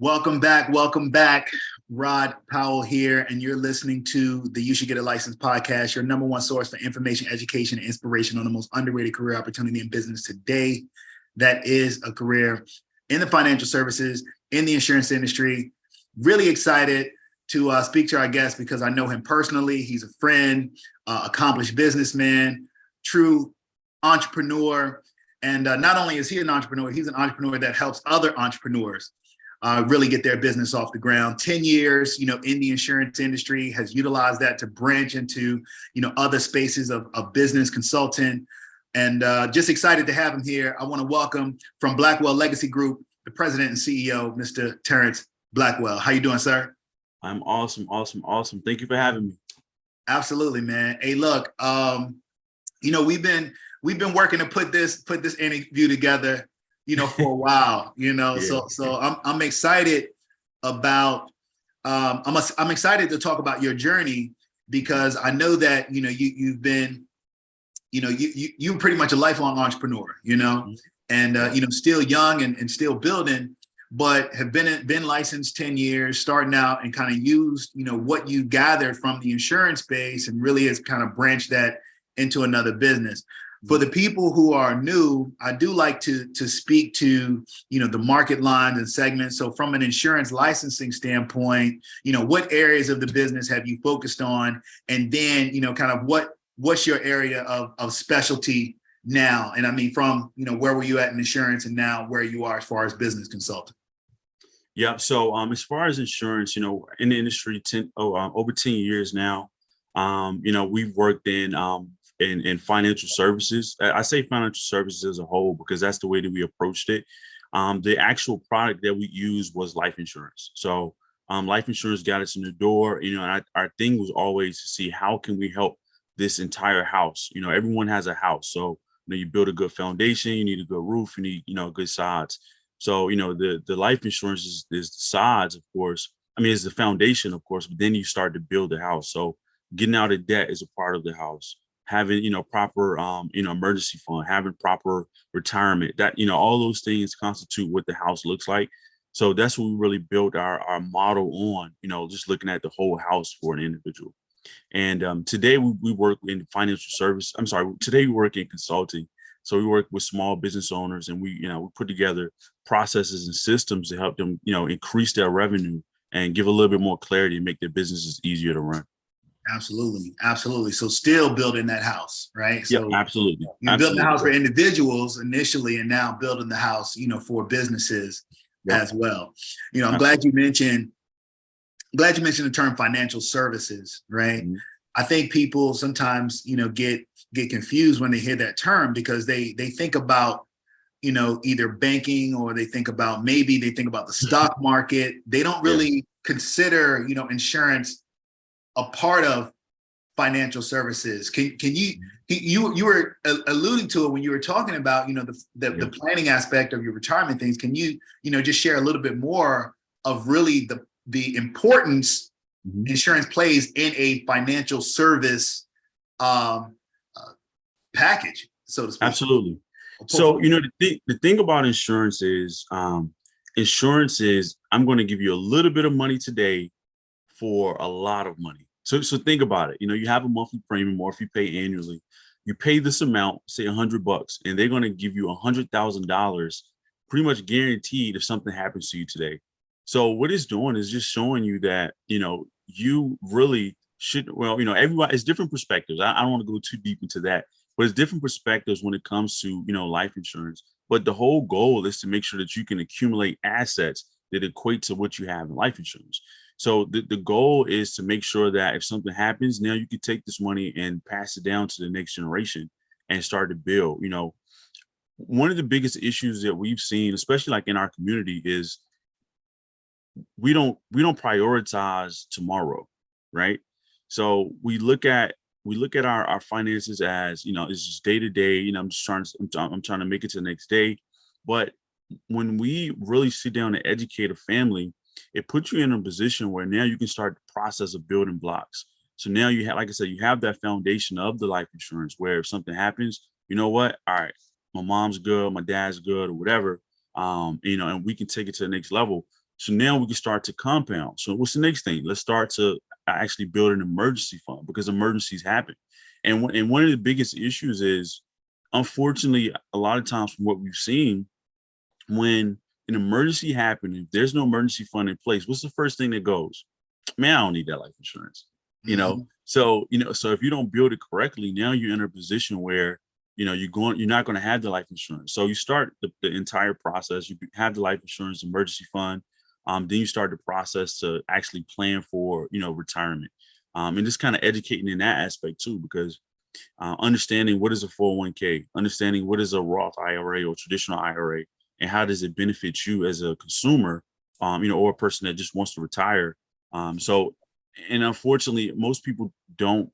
Welcome back. Welcome back. Rod Powell here, and you're listening to the You Should Get a License podcast, your number one source for information, education, and inspiration on the most underrated career opportunity in business today. That is a career in the financial services, in the insurance industry. Really excited to speak to our guest because I know him personally. He's a friend, accomplished businessman, true entrepreneur. And not only is he an entrepreneur, he's an entrepreneur that helps other entrepreneurs really get their business off the ground. 10 years, in the insurance industry, has utilized that to branch into, other spaces of business consulting. And just excited to have him here. I want to welcome from Blackwell Legacy Group, the president and CEO, Mr. Terrence Blackwell. How you doing, sir? I'm awesome. Thank you for having me. Absolutely, man. Hey, look, we've been working to put this interview together, for a while, Yeah. So I'm excited about, I'm excited to talk about your journey because I know that, you've been, you're pretty much a lifelong entrepreneur, and, still young and still building, but have been licensed 10 years, starting out and kind of used, what you gathered from the insurance space and really has kind of branched that into another business. For the people who are new, I do like to speak to, the market lines and segments. So from an insurance licensing standpoint, what areas of the business have you focused on? And then, kind of what's your area of specialty now? And I mean, from, where were you at in insurance and now where you are as far as business consulting? Yeah. So as far as insurance, in the industry, over 10 years now, we've worked in financial services. I say financial services as a whole because that's the way that we approached it. The actual product that we used was life insurance. So life insurance got us in the door, and our thing was always to see how can we help this entire house. Everyone has a house. So you build a good foundation, you need a good roof, you need, good sides. So, the life insurance is the sides, of course. I mean, it's the foundation, of course, but then you start to build the house. So getting out of debt is a part of the house. Having, proper, emergency fund, having proper retirement, that, all those things constitute what the house looks like. So that's what we really built our model on, just looking at the whole house for an individual. And today we work in financial service. Today we work in consulting. So we work with small business owners and we put together processes and systems to help them, increase their revenue and give a little bit more clarity and make their businesses easier to run. Absolutely. So still building that house, right? So yeah, absolutely. You're building the house for individuals initially, and now building the house, for businesses as well. I'm glad you mentioned the term financial services, right? Mm-hmm. I think people sometimes, get confused when they hear that term because they think about, either banking or they think about the stock market. They don't really consider, insurance a part of financial services. Can you were alluding to it when you were talking about, the planning aspect of your retirement things. Can you, just share a little bit more of really the importance insurance plays in a financial service package, so to speak? Absolutely. So, the thing about insurance is I'm going to give you a little bit of money today for a lot of money. So think about it. You have a monthly premium, or if you pay annually, you pay this amount, say $100, and they're going to give you $100,000 pretty much guaranteed if something happens to you today. So what it's doing is just showing you that, you really should, everybody, it's different perspectives. I don't want to go too deep into that, but it's different perspectives when it comes to, life insurance. But the whole goal is to make sure that you can accumulate assets that equate to what you have in life insurance. So the goal is to make sure that if something happens, now you can take this money and pass it down to the next generation and start to build. One of the biggest issues that we've seen, especially like in our community, is we don't prioritize tomorrow, right? So we look at our finances as, it's just day to day. I'm trying to make it to the next day. But when we really sit down and educate a family, it puts you in a position where now you can start the process of building blocks. So now you have, like I said, you have that foundation of the life insurance where if something happens, you know what? All right, my mom's good, my dad's good, or whatever. And we can take it to the next level. So now we can start to compound. So what's the next thing? Let's start to actually build an emergency fund, because emergencies happen. And one of the biggest issues is, unfortunately, a lot of times from what we've seen, when an emergency happens, if there's no emergency fund in place, what's the first thing that goes? Man, I don't need that life insurance. You know, so if you don't build it correctly, now you're in a position where, you're not going to have the life insurance. So you start the entire process. You have the life insurance emergency fund. Then you start the process to actually plan for, retirement. And just kind of educating in that aspect too, because understanding what is a 401k, understanding what is a Roth IRA or traditional IRA, and how does it benefit you as a consumer, or a person that just wants to retire. And unfortunately, most people don't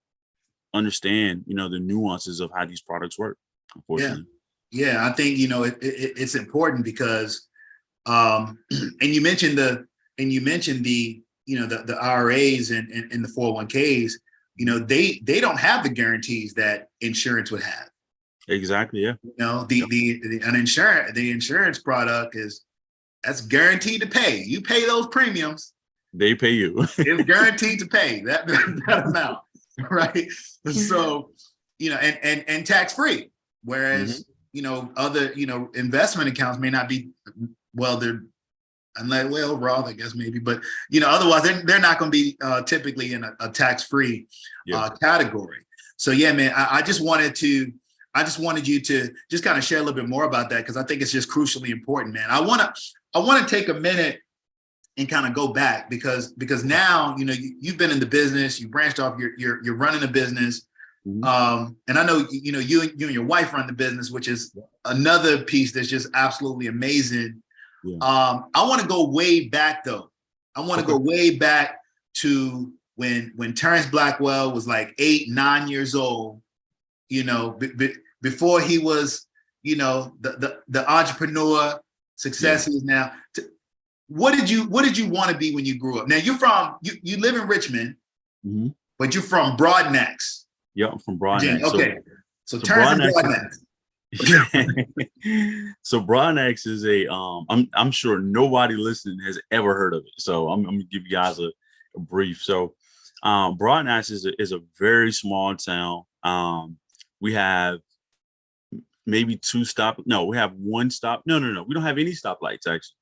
understand, the nuances of how these products work, unfortunately. Yeah, I think, it's important because, and you mentioned the the IRAs and the 401ks, they don't have the guarantees that insurance would have. Exactly. Yeah. The insurance product that's guaranteed to pay. You pay those premiums, they pay you. It's guaranteed to pay that amount, right? So, and tax free. Whereas, other, investment accounts may not be, they're Roth, I guess maybe, but otherwise they're not going to be typically in a tax free category. So yeah, man, I just wanted you to just kind of share a little bit more about that, because I think it's just crucially important, man. I want to take a minute and kind of go back because now, you've been in the business, you branched off, you're running a business. And I know, you and your wife run the business, which is another piece that's just absolutely amazing. I want to go way back though. I want to go way back to when Terrence Blackwell was like 8, 9 years old, before he was, the entrepreneur success he is now. What did you want to be when you grew up? Now you live in Richmond, but you're from Broadnax. Yeah, I'm from Broadnax. Okay. So Terrence and Broadnax. So Broadnax is I'm sure nobody listening has ever heard of it. So I'm gonna give you guys a brief. So Broadnax is a very small town. We have maybe we have one stop. No. We don't have any stoplights, actually.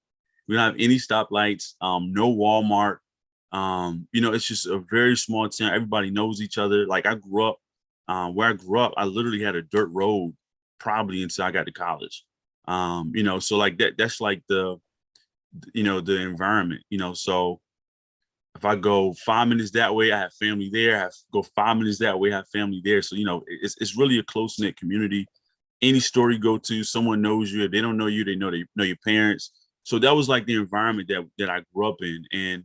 We don't have any stoplights, no Walmart. It's just a very small town. Everybody knows each other. Like I grew up, where I grew up, I literally had a dirt road probably until I got to college. So like that's like the environment, so if I go 5 minutes that way, I have family there. Go 5 minutes that way, I have family there. So, it's really a close-knit community. Any store you go to, someone knows you. If they don't know you, they know your parents. So that was like the environment that I grew up in. And,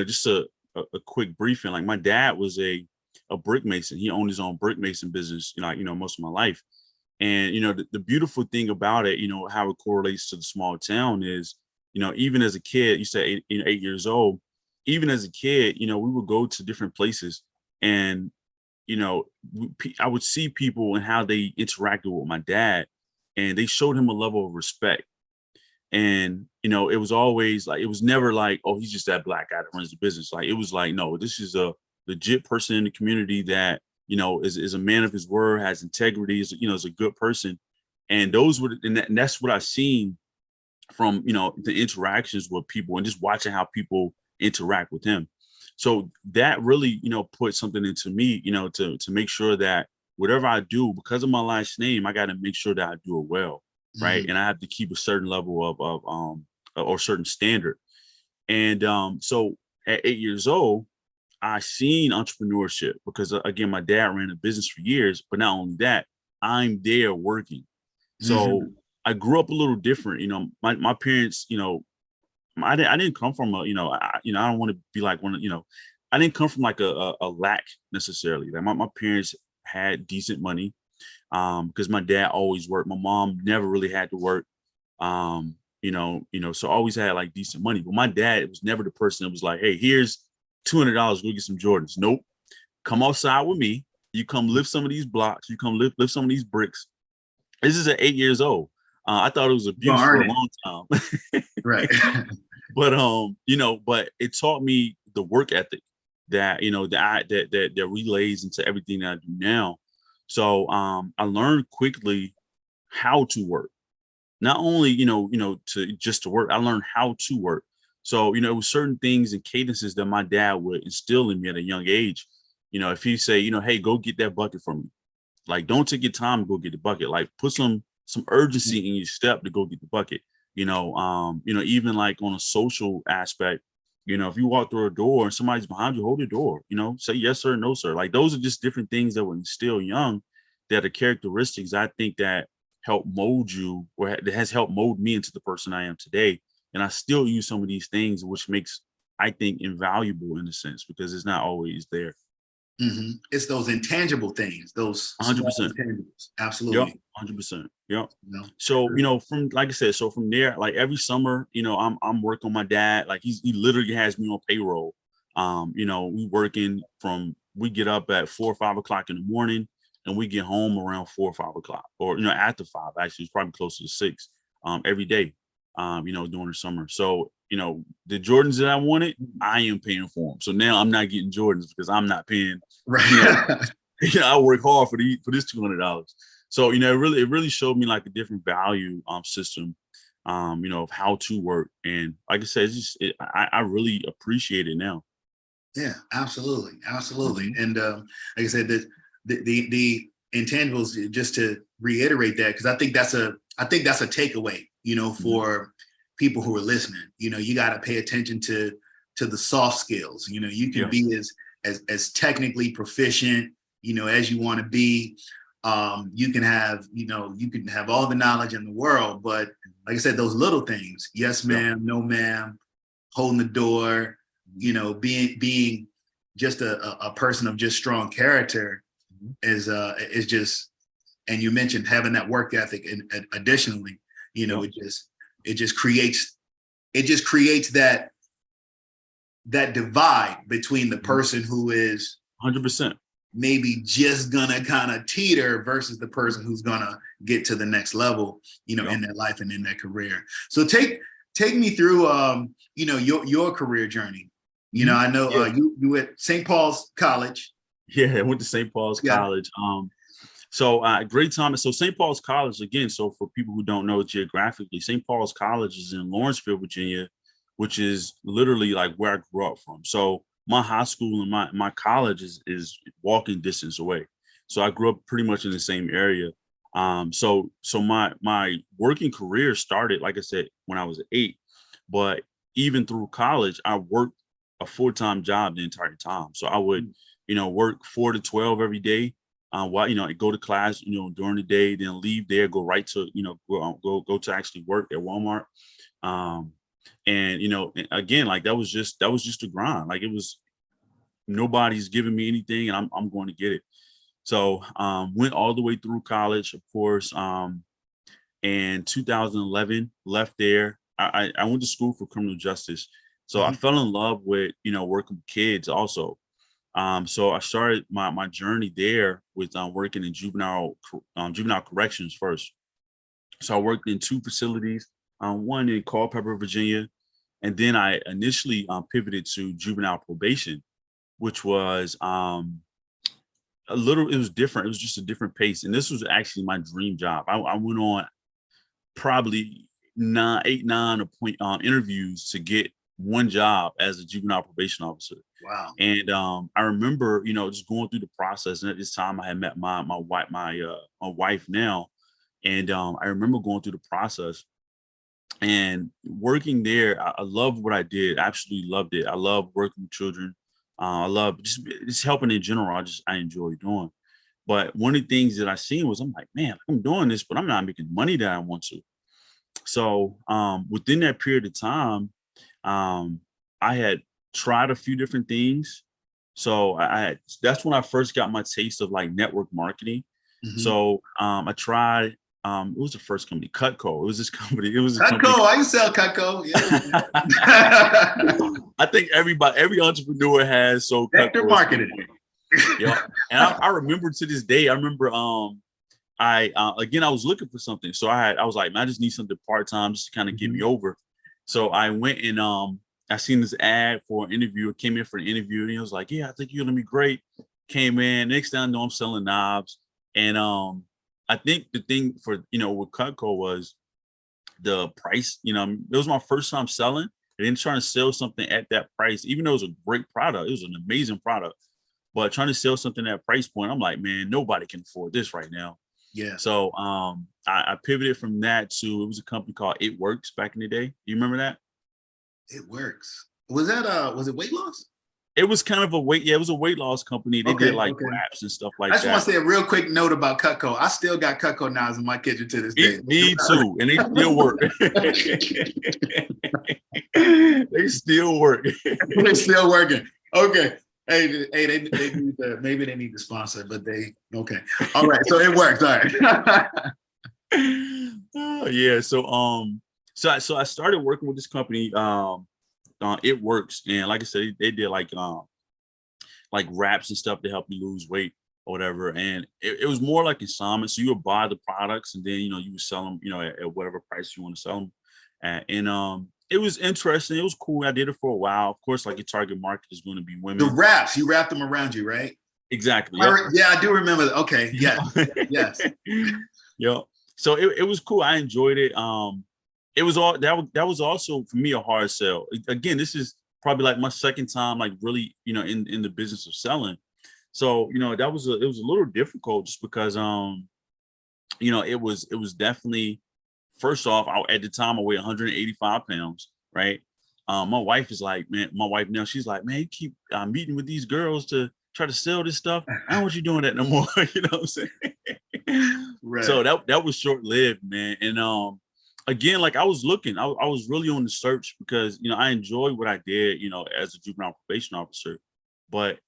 just a quick briefing, like my dad was a brick mason. He owned his own brick mason business, most of my life. And, the beautiful thing about it, how it correlates to the small town is, even as a kid, you said 8 years old, even as a kid, we would go to different places and, I would see people and how they interacted with my dad, and they showed him a level of respect. And, it was always like, it was never like, oh, he's just that black guy that runs the business. Like, it was like, no, this is a legit person in the community that, is a man of his word, has integrity, is a good person. And that's what I've seen from, the interactions with people and just watching how people interact with him. So that really, put something into me, to make sure that whatever I do, because of my last name, I got to make sure that I do it well. Right. And I have to keep a certain level of or certain standard. And so at 8 years old, I seen entrepreneurship because, again, my dad ran a business for years. But not only that, I'm there working. So I grew up a little different. My parents, I didn't come from I don't want to be like one of, I didn't come from like a lack necessarily. Like my parents had decent money because my dad always worked. My mom never really had to work. So always had like decent money. But my dad was never the person that was like, hey, here's $200, go get some Jordans. Nope. Come outside with me. You come lift some of these blocks. You come lift some of these bricks. This is at 8 years old. I thought it was abuse for a long time. Right. But but it taught me the work ethic that that relays into everything that I do now. So I learned quickly how to work. Not only to work, I learned how to work. So it was certain things and cadences that my dad would instill in me at a young age. If he say, hey, go get that bucket for me. Like, don't take your time to go get the bucket. Like, put some urgency in your step to go get the bucket. Even like on a social aspect, if you walk through a door and somebody's behind you, hold the door. Say yes sir, no sir. Like, those are just different things that were instilled young, that are characteristics I think that help mold you, or that has helped mold me into the person I am today. And I still use some of these things, which makes, I think, invaluable in a sense, because it's not always there. It's those intangible things, those 100%. intangibles. Absolutely. Yep, 100%. Yep. So, from, like I said, so from there, like every summer, I'm working on my dad. Like he literally has me on payroll. We get up at 4 or 5 o'clock in the morning, and we get home around 4 or 5 o'clock, or after 5. Actually, it's probably closer to 6 every day. During the summer. So, the Jordans that I wanted, I am paying for them. So now I'm not getting Jordans because I'm not paying. Right. I work hard for this $200. So, it really showed me like a different value system, of how to work. And like I said, I really appreciate it now. Yeah, absolutely. Absolutely. And like I said, the intangibles, just to reiterate that, because I think that's a takeaway, for people who are listening. You got to pay attention to the soft skills. You can be as technically proficient, as you want to be. You can have all the knowledge in the world, but like I said, those little things, yes ma'am, no ma'am, holding the door, being just a person of just strong character is just, and you mentioned having that work ethic, and additionally, it just creates that divide between the person who is 100% maybe just gonna kind of teeter versus the person who's gonna get to the next level, in their life and in their career. So take me through, your career journey. I know you at St. Paul's College. Yeah, I went to St. Paul's College. So great time. So St. Paul's College, again, so for people who don't know geographically, St. Paul's College is in Lawrenceville, Virginia, which is literally like where I grew up from. So my high school and my college is walking distance away. So I grew up pretty much in the same area. So my working career started, like I said, when I was 8, but even through college, I worked a full-time job the entire time. So I would, work 4 to 12 every day. While I go to class, during the day, then leave there, go right to, go to actually work at Walmart. And again, like that was just a grind. Like, it was, nobody's giving me anything, and I'm going to get it. So went all the way through college, of course. And 2011, left there. I went to school for criminal justice. So I fell in love with, working with kids also. So I started my journey there with working in juvenile corrections first. So I worked in 2 facilities, one in Culpeper, Virginia, and then I initially pivoted to juvenile probation, which was it was different. It was just a different pace, and this was actually my dream job. I went on probably 8, 9 interviews to get one job as a juvenile probation officer. Wow. And I remember, just going through the process. And at this time I had met my wife now. And I remember going through the process and working there. I loved what I did. I absolutely loved it. I love working with children. I love just helping in general. I enjoy doing. But one of the things that I seen was, I'm like, man, I'm doing this, but I'm not making money that I want to. So within that period of time, I had tried a few different things. So that's when I first got my taste of like network marketing. So I tried, it was the first company, Cutco. It was this company. It was Cutco. I can sell Cutco. Yeah. I think every entrepreneur has Vector marketing. Yeah. And I remember to this day, I was looking for something. So I was like, man, I just need something part-time just to kind of get me over. So I went and I seen this ad for an interview. I came in for an interview, and he was like, "Yeah, I think you're gonna be great." Came in. Next thing I know, I'm selling knobs, and I think the thing for with Cutco was the price. It was my first time selling, and then trying to sell something at that price, even though it was a great product, it was an amazing product. But trying to sell something at that price point, I'm like, man, nobody can afford this right now. Yeah. So I pivoted from that to, it was a company called It Works back in the day. You remember that? It Works. Was that was it weight loss? It was kind of it was a weight loss company. They did like wraps and stuff like that. I just want to say a real quick note about Cutco. I still got Cutco knives in my kitchen to this day. Me too, and they still work. They still work. They're still working. Okay. Hey, they need to, maybe they need to sponsor, but okay. All right. So it works. All right. Yeah. So I started working with this company. It Works, and like I said, they did like wraps and stuff to help you lose weight or whatever. And it was more like consignment. So you would buy the products, and then you would sell them, at whatever price you want to sell them. And it was interesting. It was cool. I did it for a while. Of course, like your target market is going to be women. The wraps, you wrap them around you, right? Exactly. Yep. Yeah, I do remember that. Okay. Yeah. Yes. Yeah. So it was cool. I enjoyed it. It was all that was also for me a hard sell. Again, this is probably like my second time, like really, in the business of selling. So, it was a little difficult just because, it was definitely, first off, at the time I weighed 185 pounds, right? My wife is like, man, my wife now, she's like, man, you keep meeting with these girls to try to sell this stuff. I don't want you doing that no more. You know what I'm saying? Right. So that was short lived, man. And again, like I was looking, I was really on the search because, I enjoyed what I did, as a juvenile probation officer. But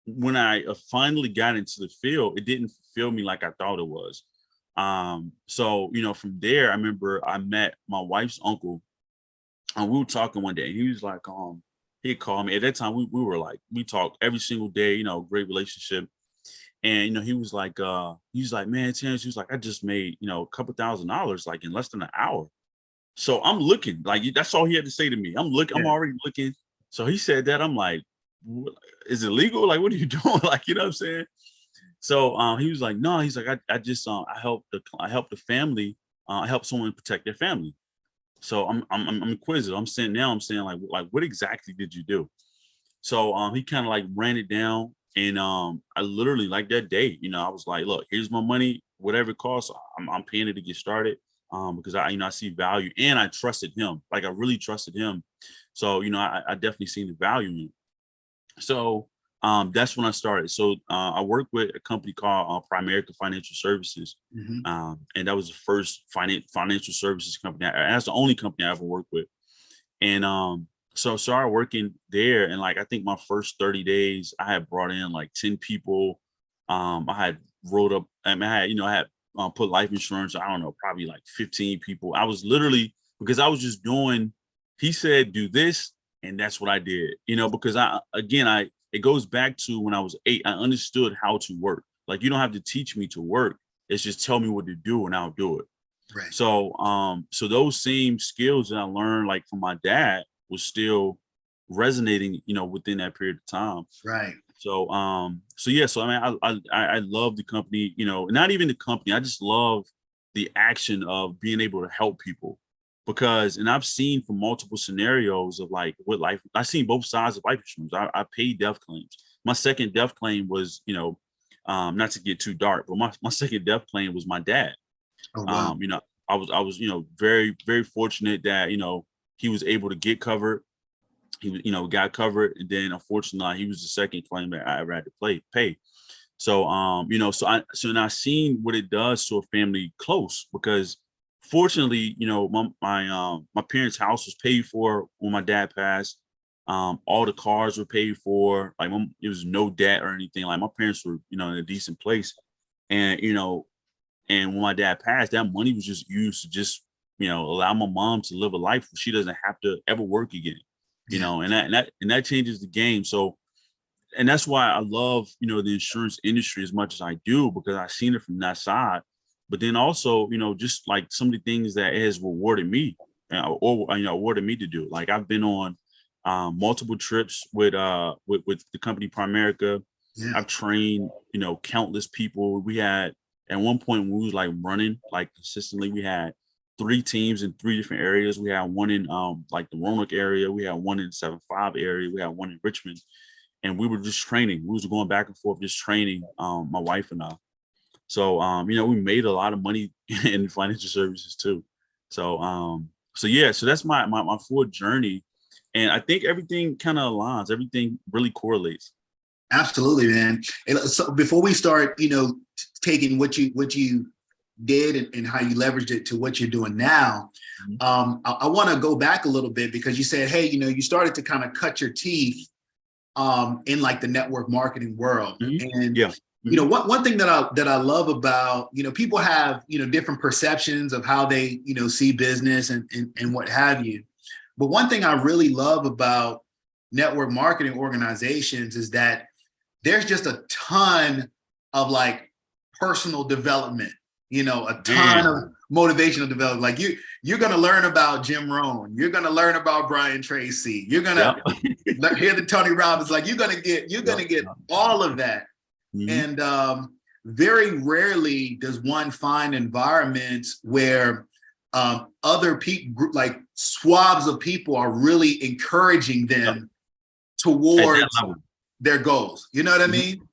when I finally got into the field, it didn't fulfill me like I thought it was. So, from there, I remember I met my wife's uncle, and we were talking one day. He was like, he called me. At that time, we talked every single day, great relationship. And, he was like, man, Terrence, he was like, I just made, a couple $1,000 like in less than an hour. So I'm looking, like, that's all he had to say to me. I'm already looking. So he said that, I'm like, is it legal? Like, what are you doing? Like, you know what I'm saying? So he was like, no, he's like, I just I help the family, I help someone protect their family. So I'm inquisitive. I'm saying like what exactly did you do? So he kind of like ran it down, and I literally, like that day, I was like, look, here's my money, whatever it costs, I'm paying it to get started, because I see value, and I trusted him. Like I really trusted him. So I definitely seen the value in it. So that's when I started. So I worked with a company called Primerica Financial Services, and that was the first financial services company. That's the only company I ever worked with. And so I started working there, and like I think my first 30 days, I had brought in like 10 people. I had wrote up, I had put life insurance. I don't know, probably like 15 people. I was literally, because I was just doing. He said, do this. And that's what I did, because it goes back to when I was 8, I understood how to work. Like, you don't have to teach me to work. It's just tell me what to do and I'll do it. Right. So, so those same skills that I learned, like from my dad, was still resonating, within that period of time. Right. So, yeah, so I mean, I love the company, not even the company. I just love the action of being able to help people. Because, and I've seen from multiple scenarios of like what life, I've seen both sides of life insurance. I paid death claims. My second death claim was, not to get too dark, but my second death claim was my dad. Oh, wow. I was, very, very fortunate that, he was able to get covered. He was, got covered. And then unfortunately, he was the second claim that I ever had to pay. So, so now I've seen what it does to a family close, because fortunately, my parents' house was paid for when my dad passed. All the cars were paid for. Like, it was no debt or anything. Like, my parents were, in a decent place. And, and when my dad passed, that money was just used to just, allow my mom to live a life where she doesn't have to ever work again, and that changes the game. So, and that's why I love, the insurance industry as much as I do, because I've seen it from that side. But then also, just like some of the things that it has rewarded me, or awarded me to do. Like I've been on multiple trips with the company Primerica. Yeah. I've trained, countless people. We had at one point when we was like running like consistently, we had 3 teams in 3 different areas. We had one in like the Roanoke area, we had one in 7-5 area, we had one in Richmond, and we were just training. We was going back and forth, just training, my wife and I. So we made a lot of money in financial services too. So so that's my full journey. And I think everything kind of aligns, everything really correlates. Absolutely, man. And so before we start, taking what you did and how you leveraged it to what you're doing now, I want to go back a little bit because you said, hey, you started to kind of cut your teeth in like the network marketing world. And one thing that I love about, people have, different perceptions of how they, see business and what have you. But one thing I really love about network marketing organizations is that there's just a ton of like personal development, a ton of motivational development. Like you're going to learn about Jim Rohn. You're going to learn about Brian Tracy. You're going to hear the Tony Robbins. Like you're going to get all of that. And very rarely does one find environments where other people, like swabs of people, are really encouraging them towards their goals. You know what I mean?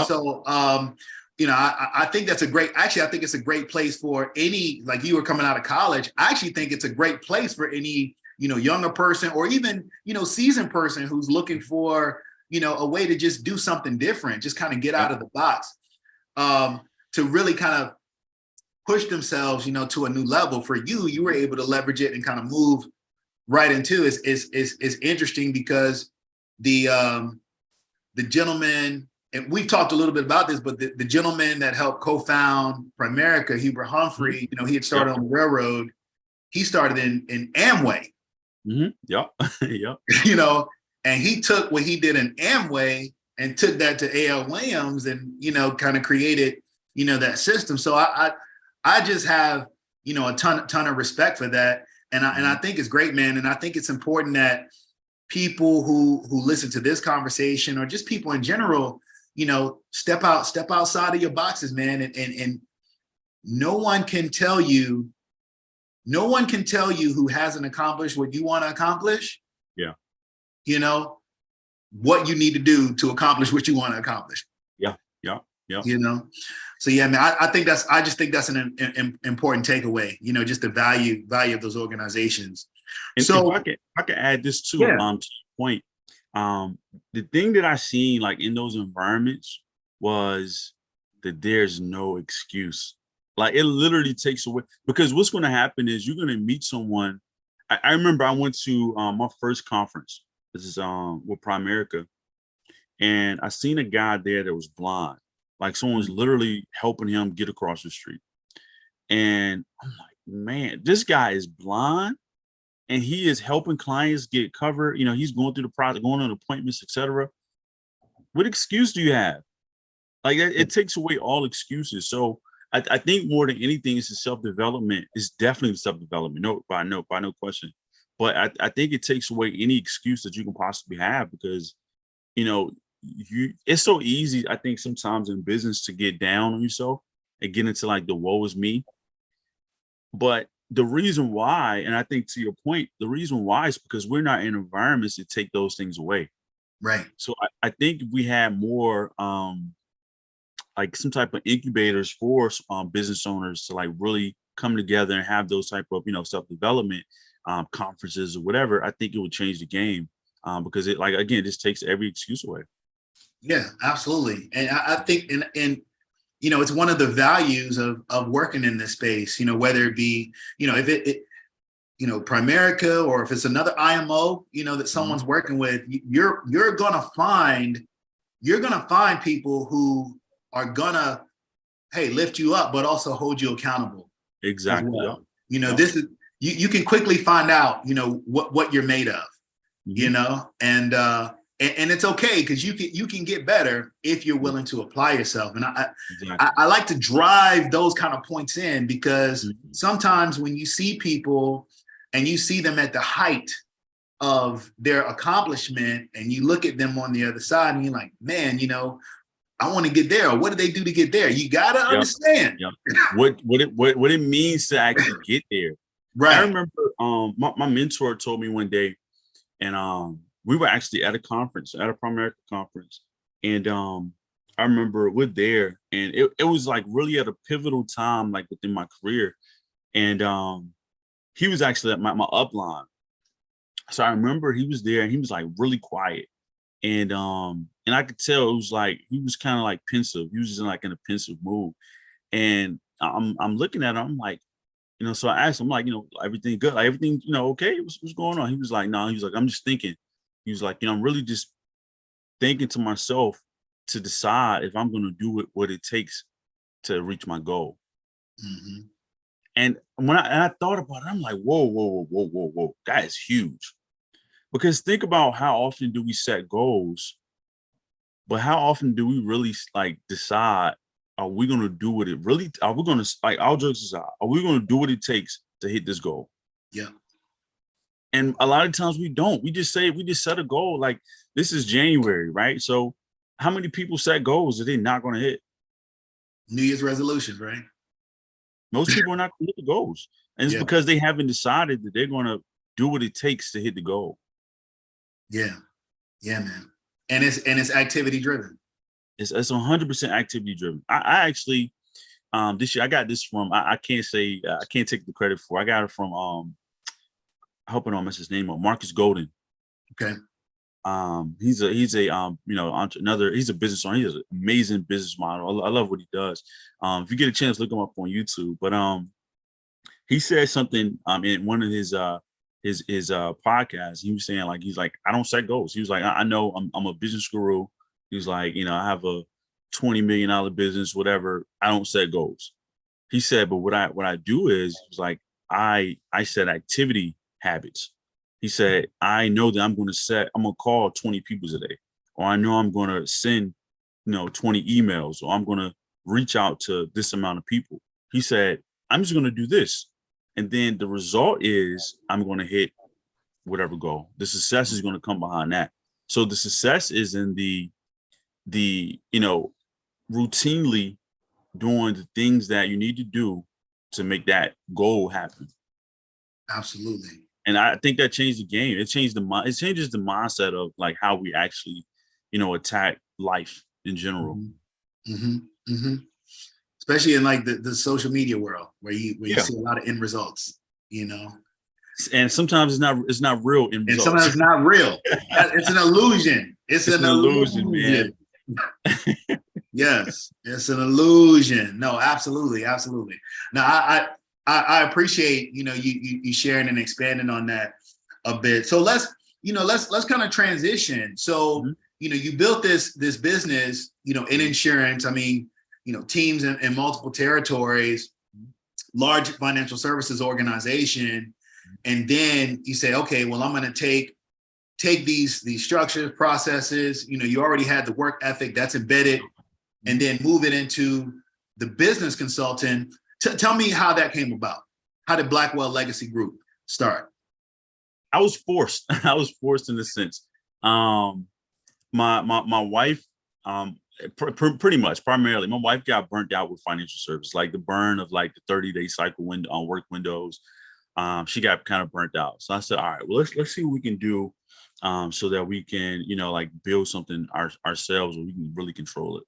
So, I think that's I think it's a great place for any, like you were coming out of college. I actually think it's a great place for any, younger person or even, seasoned person who's looking for, a way to just do something different, just kind of get out of the box, to really kind of push themselves, to a new level. For you were able to leverage it and kind of move right into it. Is interesting because the gentleman, and we've talked a little bit about this, but the gentleman that helped co-found Primerica, Hubert Humphrey, he had started on the railroad. He started in Amway. And he took what he did in Amway and took that to A.L. Williams and, kind of created, that system. So I just have, a ton of respect for that. And I think it's great, man. And I think it's important that people who listen to this conversation, or just people in general, step outside of your boxes, man. And no one can tell you who hasn't accomplished what you want to accomplish. What you need to do to accomplish what you want to accomplish. So yeah, man, I just think that's an important takeaway, just the value of those organizations. And so if I could add this too, to your point. The thing that I seen like in those environments was that there's no excuse. Like it literally takes away, because what's going to happen is you're going to meet someone. I remember I went to my first conference. This is with Primerica, and I seen a guy there that was blind. Like someone's literally helping him get across the street. And I'm like, man, this guy is blind and he is helping clients get covered. He's going through the process, going on appointments, etc. What excuse do you have? Like it takes away all excuses. So I think more than anything, it's the self-development. It's definitely self-development. No, by no question. But I think it takes away any excuse that you can possibly have, because, it's so easy, I think, sometimes in business to get down on yourself and get into like the woe is me. But the reason why, and I think to your point, the reason why is because we're not in environments that take those things away. Right. So I think if we had more like some type of incubators for business owners to like really come together and have those type of, self-development conferences or whatever, I think it would change the game, because it, like, again, just takes every excuse away. Yeah, absolutely. And I think, and it's one of the values of working in this space, whether it be, if it Primerica, or if it's another IMO, that someone's working with, you're going to find people who are gonna, hey, lift you up, but also hold you accountable. Exactly. Well. This is, you can quickly find out, what you're made of, and it's okay, because you can get better if you're willing to apply yourself. And I like to drive those kind of points in, because sometimes when you see people and you see them at the height of their accomplishment, and you look at them on the other side and you're like, man, you know, I want to get there. Or what do they do to get there? You got to understand what it means to actually get there. Right. I remember my mentor told me one day, and we were actually at a conference, at a Primerica conference. And I remember we're there, and it was like really at a pivotal time, like within my career. And he was actually at my upline. So I remember he was there, and he was like really quiet. And I could tell it was like he was kind of like pensive. He was just like in a pensive mood. And I'm looking at him, I'm like, you know, so I asked him, like, you know, everything good? Like, everything, you know, okay? What's going on? He was like, no, he was like, I'm just thinking. He was like, you know, I'm really just thinking to myself to decide if I'm going to do what it takes to reach my goal. Mm-hmm. And when I thought about it, I'm like, whoa, that is huge. Because think about how often do we set goals, but how often do we really like decide, are we going to do what it really, are we going to, like, our jokes aside, are we going to do what it takes to hit this goal? Yeah. And a lot of times we don't. We just set a goal. Like, this is January, right? So how many people set goals that they're not going to hit? New Year's resolutions, right? Most people are not going to hit the goals. And it's because they haven't decided that they're going to do what it takes to hit the goal. Yeah. Yeah, man. And it's activity driven. It's 100% activity driven. I actually, this year I got this from, I can't say, I can't take the credit for. I got it from, I hope I don't mess his name up, Marcus Golden. Okay. He's a you know, he's a business owner. He has an amazing business model. I love what he does. If you get a chance, look him up on YouTube. But he said something in one of his podcasts. He was saying, like, he's like, I don't set goals. He was like, I know I'm a business guru. He was like, you know, I have a $20 million business, whatever. I don't set goals. He said, but what I do is, he was like, I set activity habits. He said, I know that I'm going to call 20 people today, or I know I'm going to send, you know, 20 emails, or I'm going to reach out to this amount of people. He said, I'm just going to do this. And then the result is I'm going to hit whatever goal. The success is going to come behind that. So the success is in the, you know, routinely doing the things that you need to do to make that goal happen. Absolutely. And I think that changed the game. It changes the mindset of like how we actually, you know, attack life in general. Mm-hmm. Mm-hmm. Especially in like the social media world where you see a lot of end results, you know. And sometimes it's not real end results. And sometimes it's not real. It's an illusion. It's an illusion, man. Yes, it's an illusion. No, absolutely. Now I appreciate, you know, you sharing and expanding on that a bit. So let's kind of transition. So, you know, you built this business, you know, in insurance. I mean, you know, teams in multiple territories, large financial services organization. And then you say, okay, well, I'm going to take these structures, processes, you know, you already had the work ethic that's embedded, and then move it into the business consultant. Tell me how that came about. How did Blackwell Legacy Group start? I was forced. I was forced in a sense. My wife, pretty much, primarily, my wife got burnt out with financial services, like the burn of like the 30-day cycle on work windows. She got kind of burnt out. So I said, all right, well, let's see what we can do so that we can, you know, like build something ourselves where we can really control it.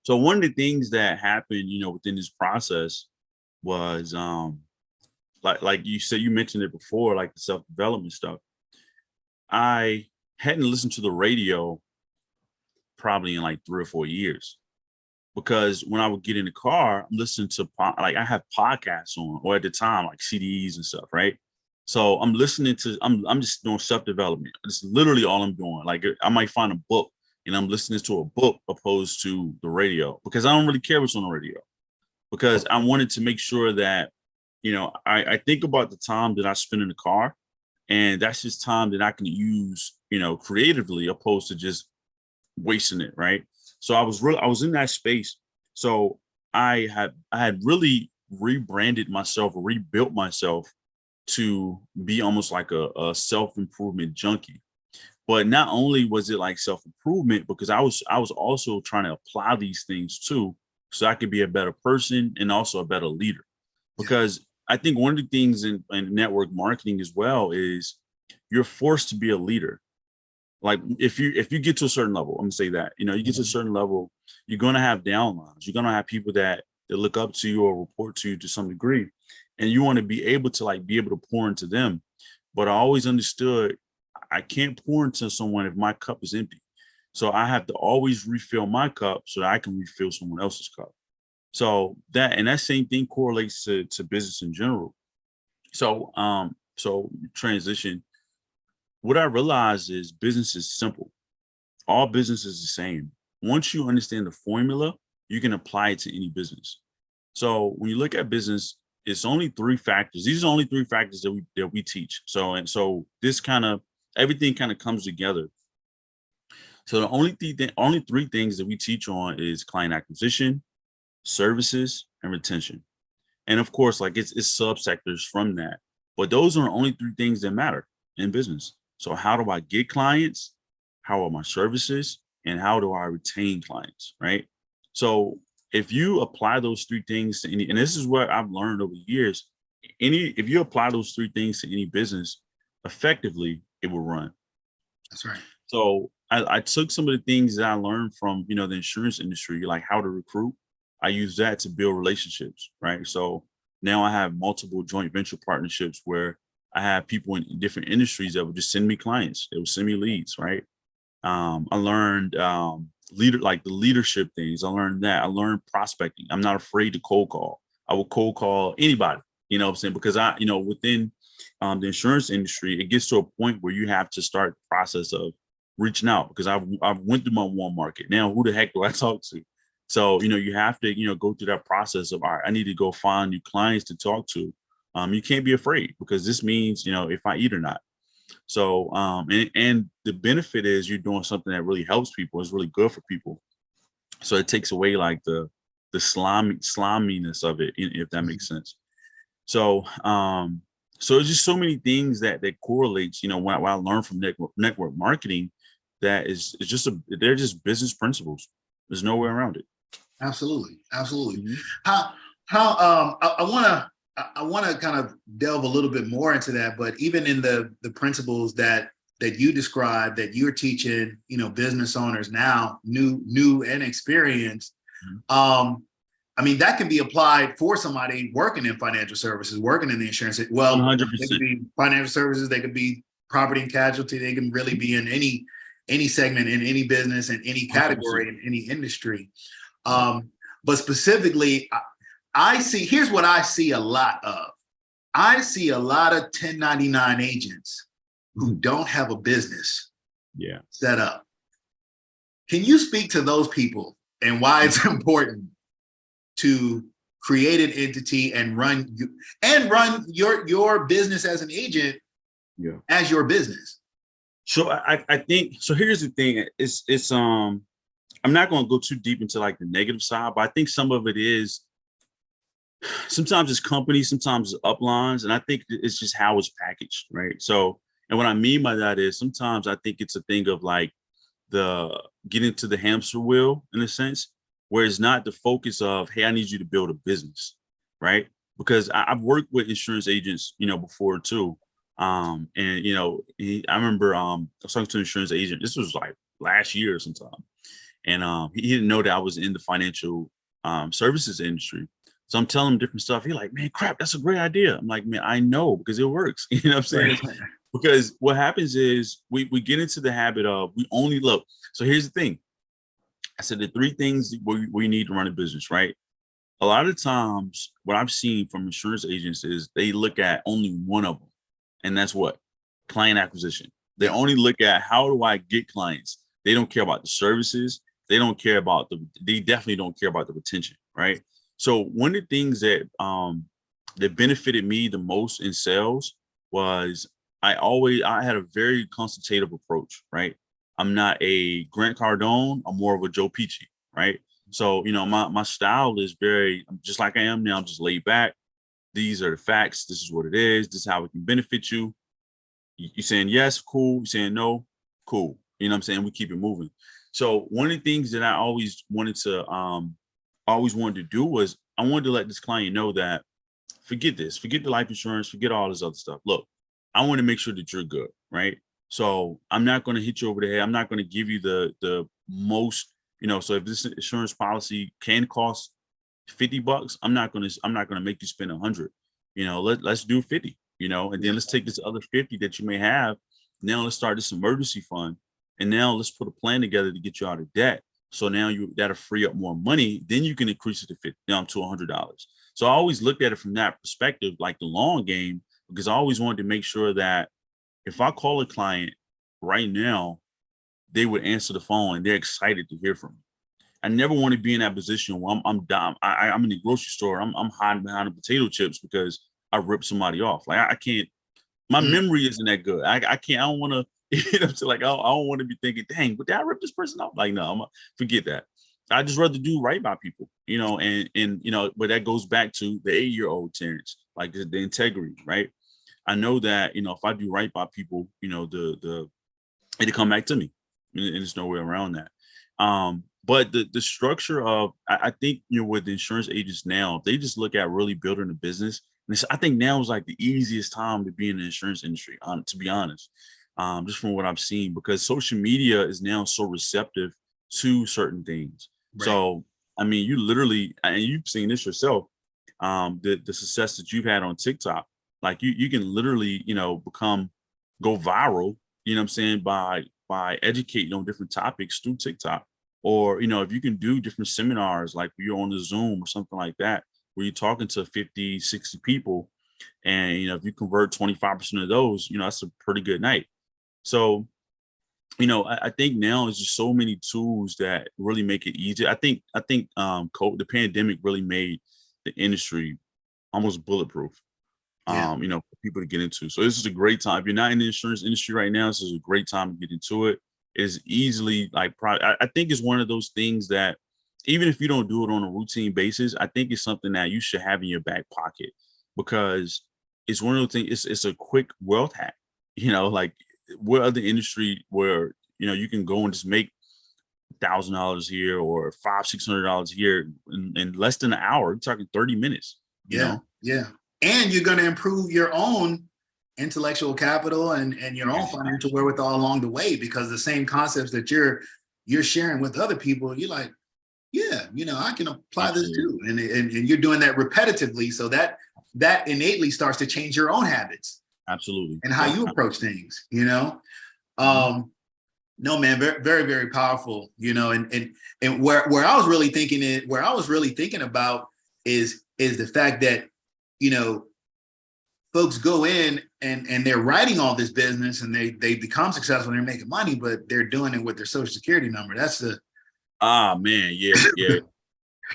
So one of the things that happened, you know, within this process was like you said, you mentioned it before, like the self-development stuff. I hadn't listened to the radio probably in like 3 or 4 years, because when I would get in the car, I'm listening to like I have podcasts on, or at the time like CDs and stuff, right? So I'm listening to, I'm just doing self-development. It's literally all I'm doing. Like I might find a book and I'm listening to a book opposed to the radio, because I don't really care what's on the radio, because I wanted to make sure that, you know, I think about the time that I spend in the car, and that's just time that I can use, you know, creatively, opposed to just wasting it, right? So I was in that space. So I had really rebranded myself, or rebuilt myself to be almost like a self-improvement junkie. But not only was it like self-improvement, because I was also trying to apply these things too, so I could be a better person and also a better leader. Because I think one of the things in network marketing as well is you're forced to be a leader. Like if you get to a certain level, I'm gonna say that, you get to a certain level, you're gonna have downlines. You're gonna have people that look up to you or report to you to some degree, and you want to be able to pour into them. But I always understood I can't pour into someone if my cup is empty. So I have to always refill my cup so that I can refill someone else's cup. So that same thing correlates to business in general. So transition. What I realized is business is simple. All business is the same. Once you understand the formula, you can apply it to any business. So when you look at business, it's only three factors. These are only three factors that we teach. So this everything kind of comes together. So the only three things that we teach on is client acquisition, services, and retention. And of course, like it's subsectors from that. But those are the only three things that matter in business. So how do I get clients? How are my services? And how do I retain clients? Right. So if you apply those three things to any, and this is what I've learned over years, if you apply those three things to any business, effectively, it will run. That's right. So I took some of the things that I learned from, the insurance industry, like how to recruit. I use that to build relationships, right? So now I have multiple joint venture partnerships where I have people in different industries that would just send me clients. They would send me leads, right? I learned the leadership things. I learned that. I learned prospecting. I'm not afraid to cold call. I will cold call anybody, what I'm saying? Because within the insurance industry, it gets to a point where you have to start the process of reaching out, because I've went through my warm market. Now, who the heck do I talk to? So, you have to, go through that process of, all right, I need to go find new clients to talk to. You can't be afraid, because this means, if I eat or not. So, and the benefit is you're doing something that really helps people. It's really good for people. So it takes away like the sliminess of it, if that makes sense. So, so it's just so many things that correlates, what I learned from network marketing, that they're just business principles. There's no way around it. Absolutely. Mm-hmm. I want to kind of delve a little bit more into that, but even in the principles that you described, that you're teaching, business owners now, new and experienced, that can be applied for somebody working in financial services, working in the insurance. Well, 100%. They could be financial services, they could be property and casualty, they can really be in any segment, in any business, in any category, 100%. In any industry. But specifically, here's what I see a lot of. I see a lot of 1099 agents who don't have a business set up. Can you speak to those people and why it's important to create an entity and run your business as an agent as your business? So I think, so here's the thing, it's I'm not going to go too deep into like the negative side, but I think some of it is, sometimes it's companies, sometimes it's uplines, and I think it's just how it's packaged, right? So, and what I mean by that is sometimes I think it's a thing of like the getting to the hamster wheel, in a sense, where it's not the focus of, hey, I need you to build a business, right? Because I've worked with insurance agents, before too. And, I remember I was talking to an insurance agent. This was like last year or sometime. And he didn't know that I was in the financial services industry. So I'm telling him different stuff. He's like, man, crap, that's a great idea. I'm like, man, I know, because it works. You know what I'm saying? Right. Because what happens is we get into the habit of, we only look. So here's the thing. I said the three things we need to run a business, right? A lot of times what I've seen from insurance agents is they look at only one of them. And that's what? Client acquisition. They only look at, how do I get clients? They don't care about the services. They definitely don't care about the retention, right? So one of the things that that benefited me the most in sales was I had a very consultative approach, right? I'm not a Grant Cardone. I'm more of a Joe Pesci, right? So, my style is very, just like I am now, I'm just laid back. these are the facts. This is what it is. This is how it can benefit you. You saying yes, cool. You saying no, cool. You know what I'm saying? We keep it moving. So one of the things that I always wanted to do was I wanted to let this client know that forget this, forget the life insurance, forget all this other stuff. Look, I want to make sure that you're good, right? So I'm not going to hit you over the head. I'm not going to give you the most, so if this insurance policy can cost $50, I'm not going to make you spend 100. Let's do 50, and then let's take this other 50 that you may have. Now let's start this emergency fund. And now let's put a plan together to get you out of debt. So now that'll free up more money. Then you can increase it to $100. So I always looked at it from that perspective, like the long game, because I always wanted to make sure that if I call a client right now, they would answer the phone and they're excited to hear from me. I never want to be in that position where I'm in the grocery store. I'm hiding behind the potato chips because I ripped somebody off. Like I can't. My memory isn't that good. I can't. I don't want to. I don't want to be thinking, dang, but did I rip this person off? Like, no, forget that. I just rather do right by people, but that goes back to the 8-year-old Terrence, like the integrity, right? I know that, if I do right by people, it'll come back to me, and there's no way around that. But the structure of, I think, with the insurance agents now, they just look at really building a business. And I think now is like the easiest time to be in the insurance industry, to be honest. Just from what I've seen, because social media is now so receptive to certain things. Right. So, I mean, you literally, and you've seen this yourself, the success that you've had on TikTok, like you can literally, go viral, by educating on different topics through TikTok. Or, if you can do different seminars, like you're on the Zoom or something like that, where you're talking to 50, 60 people, and, if you convert 25% of those, that's a pretty good night. So, I think now is just so many tools that really make it easier. I think the pandemic really made the industry almost bulletproof, for people to get into. So this is a great time. If you're not in the insurance industry right now, this is a great time to get into it. It's easily I think it's one of those things that even if you don't do it on a routine basis, I think it's something that you should have in your back pocket, because it's one of those things. It's a quick wealth hack, like what other industry where, you can go and just make $1,000 here or $500-600 here in less than an hour. You're talking 30 minutes. Yeah. And you're going to improve your own intellectual capital and your own financial wherewithal along the way, because the same concepts that you're sharing with other people, you're like, yeah, I can apply this too. And you're doing that repetitively. So that innately starts to change your own habits. Absolutely. And how you approach things, No, man, very, very, very powerful, and where I was really thinking about is the fact that, folks go in and they're writing all this business and they become successful and they're making money, but they're doing it with their social security number. That's the man, yeah.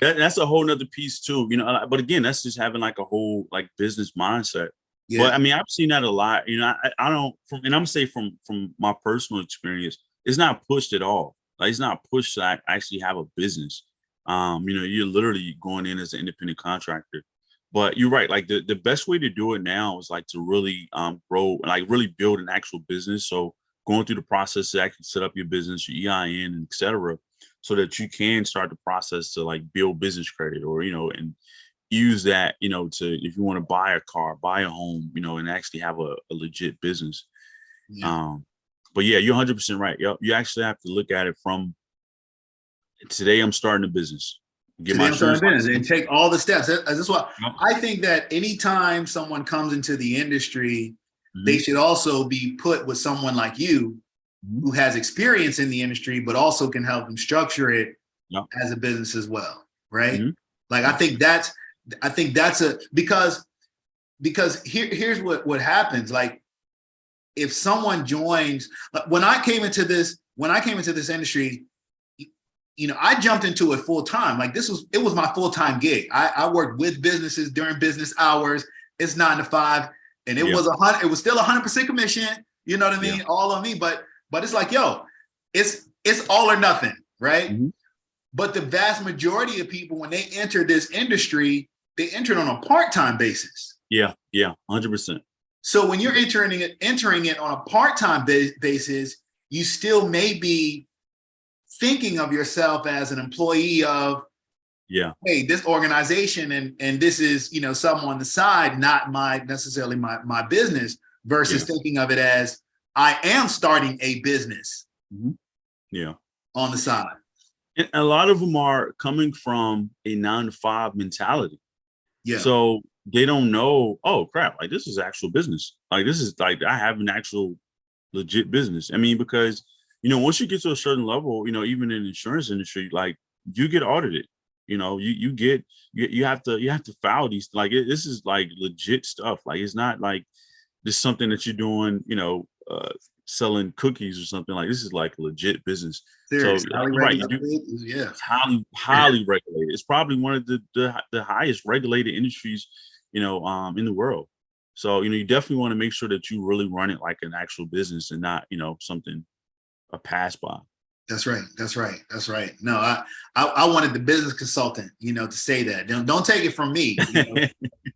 That's a whole nother piece too, but again, that's just having like a whole like business mindset. Yeah. But I mean, I've seen that a lot. I don't, and I'm gonna say from my personal experience, it's not pushed at all. Like it's not pushed to actually have a business. You're literally going in as an independent contractor. But you're right. Like the best way to do it now is like to really grow, like really build an actual business. So going through the process to actually set up your business, your EIN, and et cetera, so that you can start the process to like build business credit, or and use that, to, if you want to buy a car, buy a home, and actually have a legit business. Yeah. But yeah, you're 100% right. You actually have to look at it from today. I'm starting a business. Get my insurance and take all the steps. That's why I think that anytime someone comes into the industry, they should also be put with someone like you, who has experience in the industry, but also can help them structure it as a business as well, right? Like I think that's because here's what happens. Like if someone joins, when I came into this industry, I jumped into it full time. Like it was my full-time gig. I worked with businesses during business hours. It's 9 to 5, and it was still 100% commission. You know what I mean? Yeah. All on me. But it's like, it's all or nothing, right? But the vast majority of people, when they enter this industry, they enter it on a part-time basis. Yeah, 100%. So when you're entering it on a part-time basis, you still may be thinking of yourself as an employee of, hey, this organization, and this is, you know, something on the side, not necessarily my business, versus thinking of it as, I am starting a business on the side. And a lot of them are coming from a 9-to-5 mentality. So they don't know, oh crap, like this is actual business. Like this is like, I have an actual legit business. I mean, because, you know, once you get to a certain level, you know, even in the insurance industry, like you get audited, you know, you have to file these, like this is like legit stuff. Like, it's not like this is something that you're doing, you know, selling cookies or something. Like this is like legit business. Serious. So you're right, it's highly regulated. It's probably one of the highest regulated industries, you know, in the world. So, you know, you definitely want to make sure that you really run it like an actual business and not, you know, something a pass by. That's right. No, I wanted the business consultant, you know, to say that. Don't take it from me. You know,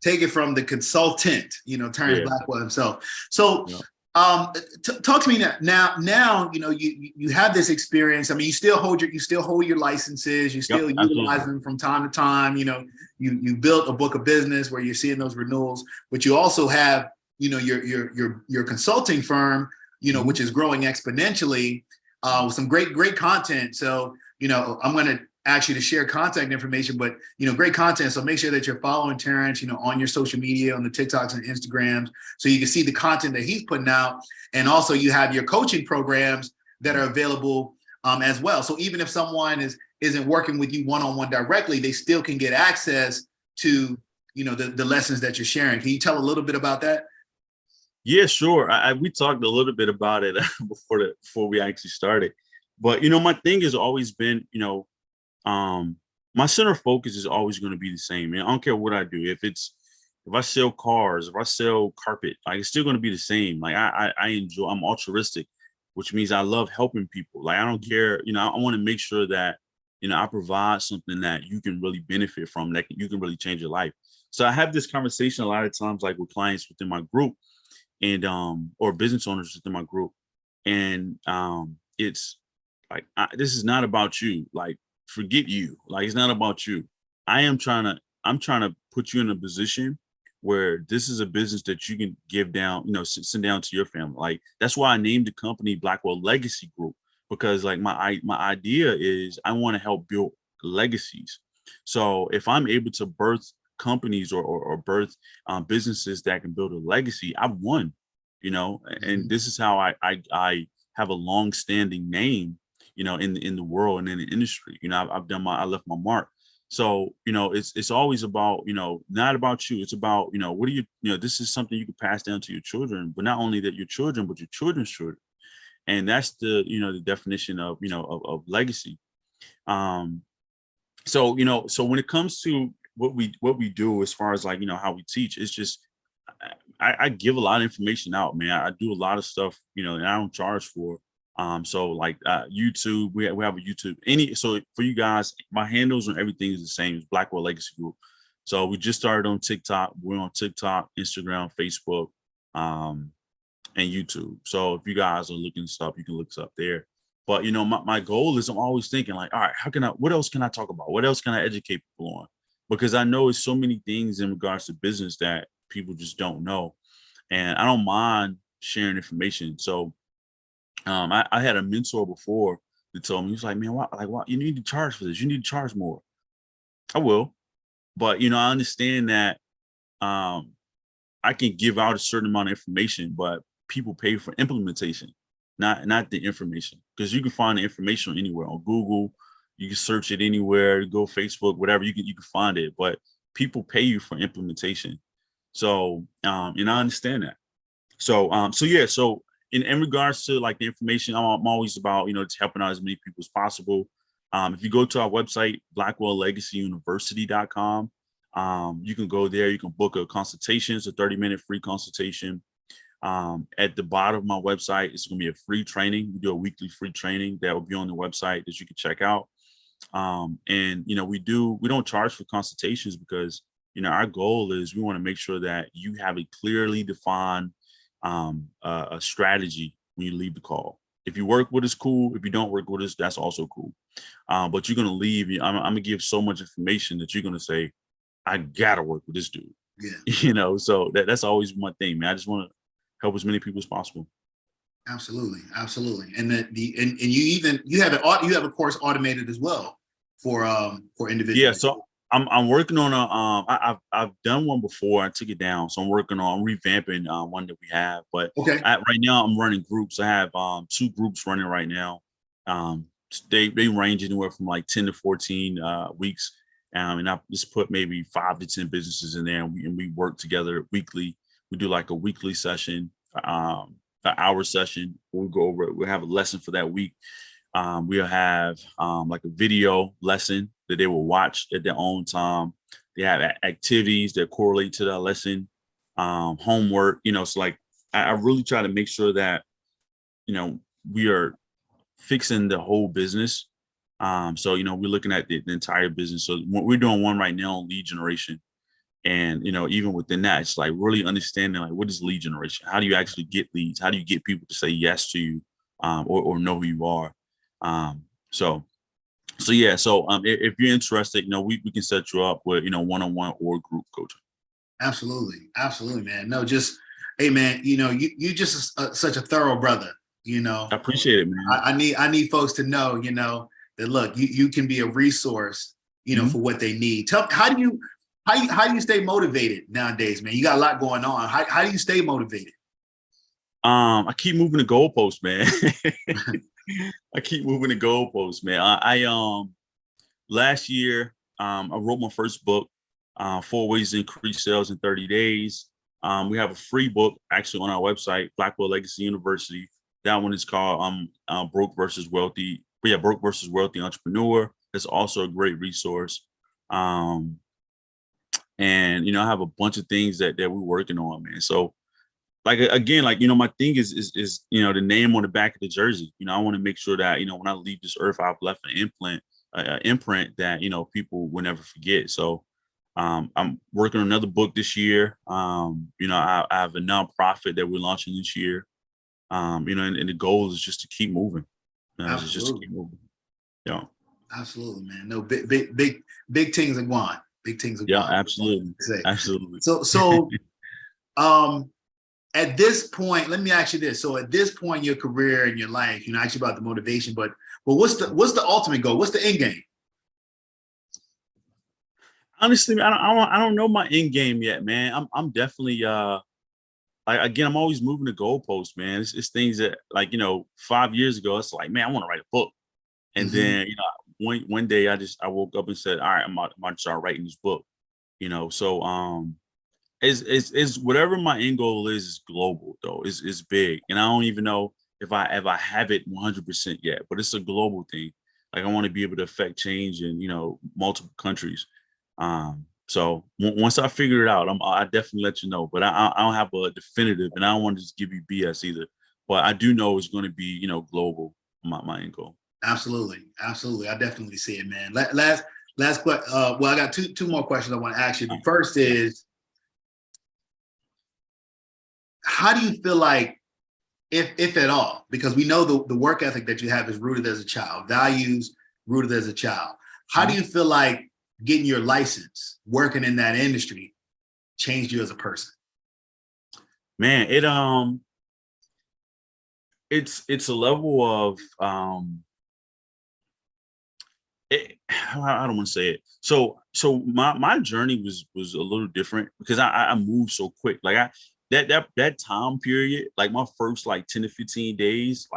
take it from the consultant, you know, Terrence Blackwell himself. So, talk to me now. Now, you know, you have this experience. I mean, you still hold your licenses. You still utilize them from time to time. You know, you built a book of business where you're seeing those renewals, but you also have, you know, your consulting firm, you know, which is growing exponentially. With some great content. So, you know, I'm going to ask you to share contact information, but, you know, great content. So make sure that you're following Terrence, you know, on your social media, on the TikToks and Instagrams, so you can see the content that he's putting out. And also you have your coaching programs that are available as well. So even if someone isn't working with you one-on-one directly, they still can get access to, you know, the lessons that you're sharing. Can you tell a little bit about that? Yeah, sure. We talked a little bit about it before we actually started, but you know, my thing has always been, you know, my center focus is always going to be the same. Man, I don't care what I do. If I sell cars, if I sell carpet, like it's still going to be the same. Like I enjoy. I'm altruistic, which means I love helping people. Like I don't care. You know, I want to make sure that, you know, I provide something that you can really benefit from, that you can really change your life. So I have this conversation a lot of times, like with clients within my group, and or business owners within my group, and it's like, this is not about you. Like, forget you. Like, it's not about you. I'm trying to put you in a position where this is a business that you can give down, you know, send down to your family. Like, that's why I named the company Blackwell Legacy Group, because like my idea is I want to help build legacies. So if I'm able to birth companies or birth businesses that can build a legacy, I've won, you know. And this is how I have a long-standing name, you know, in the world and in the industry. You know, I left my mark. So, you know, it's always about, you know, not about you. It's about, you know, what do you know, this is something you can pass down to your children, but not only that, your children, but your children's children. And that's the, you know, the definition of, you know, of legacy. So, you know, so when it comes to what we do as far as like, you know, how we teach, it's just, I give a lot of information out, man. I do a lot of stuff, you know, and I don't charge for. So like YouTube, we have a YouTube. So for you guys, my handles and everything is the same as Blackwell Legacy Group. So we just started on TikTok. We're on TikTok, Instagram, Facebook, and YouTube. So if you guys are looking stuff, you can look us up there. But, you know, my goal is, I'm always thinking like, all right, what else can I talk about? What else can I educate people on? Because I know it's so many things in regards to business that people just don't know. And I don't mind sharing information. So I had a mentor before that told me, he was like, man, why, you need to charge for this. You need to charge more. I will. But, you know, I understand that I can give out a certain amount of information, but people pay for implementation, not the information. Because you can find the information anywhere on Google. You can search it anywhere, go Facebook, whatever, you can find it. But people pay you for implementation. So, and I understand that. So, so in regards to like the information, I'm always about, you know, just helping out as many people as possible. If you go to our website, blackwelllegacyuniversity.com, you can go there, you can book a consultation. It's a 30-minute free consultation. At the bottom of my website, it's going to be a free training. We do a weekly free training that will be on the website that you can check out. And, you know, we don't charge for consultations because our goal is we want to make sure that you have a clearly defined a strategy when you leave the call. If you work with us, cool. If you don't work with us, that's also cool. But you're going to leave. I'm going to give so much information that you're going to say, I got to work with this dude. Yeah. So that's always my thing, man. I just want to help as many people as possible. Absolutely. And you have a course automated as well for individuals. Yeah. So I'm working on I've done one before. I took it down. So I'm working on revamping one that we have. But okay. Right now I'm running groups. I have 2 groups running right now. They range anywhere from like 10 to 14 weeks. And I just put maybe 5 to 10 businesses in there, and we work together weekly. We do like a weekly session, an hour session. We'll go over it. We'll have a lesson for that week. We'll have like a video lesson that they will watch at their own time. They have activities that correlate to that lesson, homework. So like I really try to make sure that we are fixing the whole business. So we're looking at the entire business. So we're doing one right now on lead generation. And even within that, it's like really understanding like what is lead generation? How do you actually get leads? How do you get people to say yes to you or know who you are? So yeah. So if you're interested, we can set you up with one-on-one or group coaching. Absolutely, man. No, just hey, man. You just such a thorough brother. I appreciate it, man. I need folks to know, that look, you can be a resource, for what they need. How do you stay motivated nowadays, man? You got a lot going on. How do you stay motivated? I keep moving the goalposts, man. I keep moving the goalposts, man. I last year I wrote my first book, 4 Ways to Increase Sales in 30 Days. We have a free book actually on our website, Blackwell Legacy University. That one is called Broke versus Wealthy. Broke versus Wealthy Entrepreneur. It's also a great resource. And I have a bunch of things that we're working on, man. So like again, like my thing is the name on the back of the jersey. I want to make sure that when I leave this earth, I've left an imprint that people will never forget. So I'm working on another book this year. I have a nonprofit that we're launching this year. And the goal is just to keep moving. Just to keep moving. Yeah. Absolutely, man. No, big things are going. Big things are going. Yeah, absolutely. Absolutely. So at this point, let me ask you this. So at this point in your career and your life, I asked you about the motivation, but what's the ultimate goal? What's the end game? Honestly, I don't know my end game yet, man. I'm definitely again, I'm always moving the goalposts, man. It's things that 5 years ago, it's like, man, I want to write a book. And then, one day I woke up and said, all right, I'm about to start writing this book, So it's whatever my end goal is global though. It's big. And I don't even know if I have it 100% yet, but it's a global thing. Like I want to be able to affect change in, multiple countries. So once I figure it out, I definitely let you know, but I don't have a definitive, and I don't want to just give you BS either, but I do know it's going to be, global, my end goal. Absolutely. I definitely see it, man. Last question. Well, I got two more questions I want to ask you. The first is, how do you feel like, if at all, because we know the work ethic that you have is rooted as a child, values rooted as a child. How do you feel like getting your license, working in that industry, changed you as a person? Man, it's a level of I don't want to say it. So my journey was a little different because I moved so quick. Like that time period, like my first 10 to 15 days,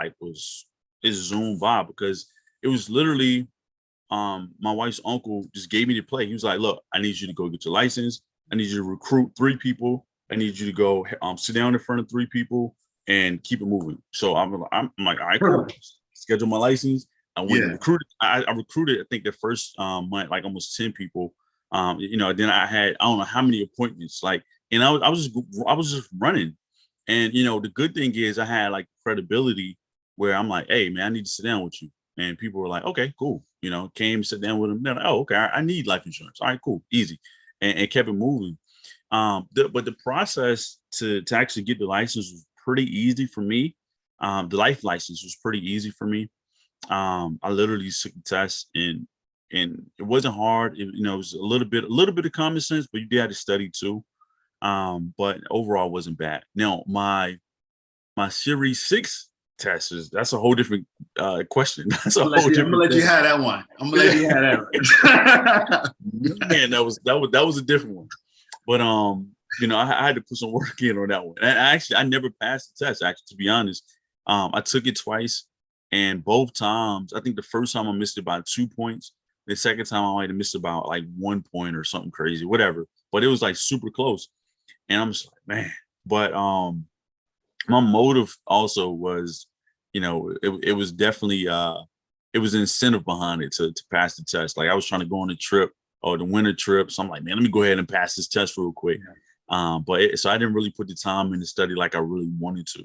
it zoomed by because it was literally my wife's uncle just gave me the play. He was like, look, I need you to go get your license. I need you to recruit 3 people. I need you to go sit down in front of 3 people and keep it moving. So I'm like, all right, cool. Schedule my license. I went and recruited. I recruited, I think the first month, almost 10 people. Then I had, I don't know how many appointments, and I was just running. And, the good thing is I had credibility where I'm like, hey man, I need to sit down with you. And people were like, okay, cool. Came, sit down with them. They're like, oh, okay, I need life insurance. All right, cool, easy. and kept it moving. But the process to actually get the license was pretty easy for me. The life license was pretty easy for me. I literally took the test, and it wasn't hard. It was a little bit of common sense, but you did have to study too. But overall, it wasn't bad. Now, my Series 6 test that's a whole different question. That's a whole different. I'm gonna let you have that one. I'm gonna let you have that one. Man, that was a different one. But I had to put some work in on that one. And I never passed the test. Actually, to be honest, I took it twice, and both times, I think the first time I missed it by 2 points. The second time I might have missed about like 1 point or something crazy, whatever. But it was like super close, and I'm just like, man. But my motive also was, it was definitely it was an incentive behind it to pass the test. Like I was trying to go on a trip or the winter trip. So I'm like, man, let me go ahead and pass this test real quick. So I didn't really put the time in to study like I really wanted to.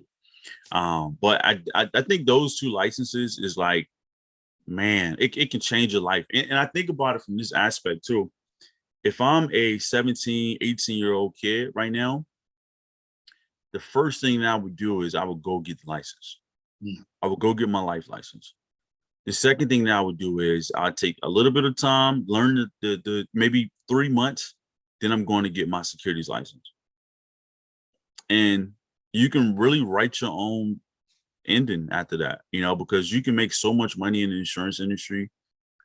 But I think those two licenses is like, man, it can change your life. And I think about it from this aspect too. If I'm a 17, 18-year-old kid right now, the first thing that I would do is I would go get the license. I would go get my life license. The second thing that I would do is I'd take a little bit of time, learn the maybe 3 months, then I'm going to get my securities license. And you can really write your own ending after that, because you can make so much money in the insurance industry.